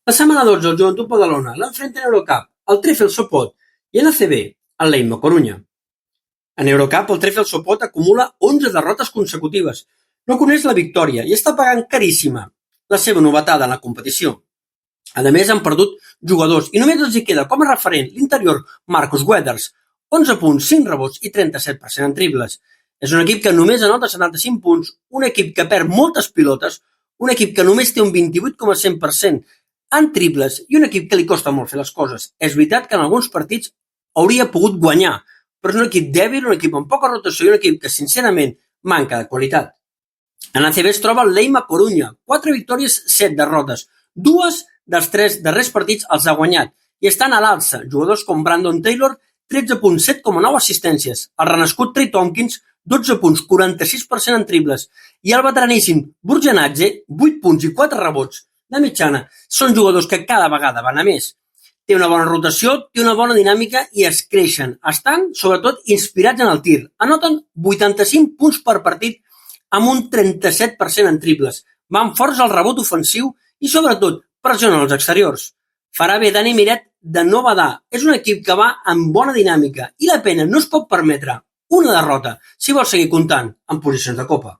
La setmana 12 el Joventut Badalona l'enfrenta en Eurocup, el Trifel Sopot, i en ACB, el Leima Corunya. En Eurocup, el Trifel Sopot acumula 11 derrotes consecutives, no coneix la victòria i està pagant caríssima la seva novetada en la competició. A més, han perdut jugadors i només els hi queda com a referent l'interior Marcus Weathers, 11 punts, 5 rebots i 37% en triples. És un equip que només anota 75 punts, un equip que perd moltes pilotes, un equip que només té un 28,1% en triples i un equip que li costa molt fer les coses. És veritat que en alguns partits hauria pogut guanyar, però és un equip dèbil, un equip amb poca rotació i un equip que, sincerament, manca de qualitat. En ACB es troba el Leima Corunya, 4 victòries, 7 derrotes. 2 dels 3 darrers partits els ha guanyat i estan a l'alça. Jugadors com Brandon Taylor, 13 punts, 7,9 assistències. El renascut Trey Tompkins, 12 punts, 46% en triples. I el veteraníssim Burjanadze, 8 punts i 4 rebots de mitjana. Són jugadors que cada vegada van a més. Té una bona rotació, té una bona dinàmica i es creixen. Estan, sobretot, inspirats en el tir. Anoten 85 punts per partit amb un 37% en triples. Van forts al rebot ofensiu i, sobretot, pressionen els exteriors. Farà bé Dani Miret de no badar. És un equip que va amb bona dinàmica i la pena no es pot permetre una derrota si vol seguir comptant en posicions de copa.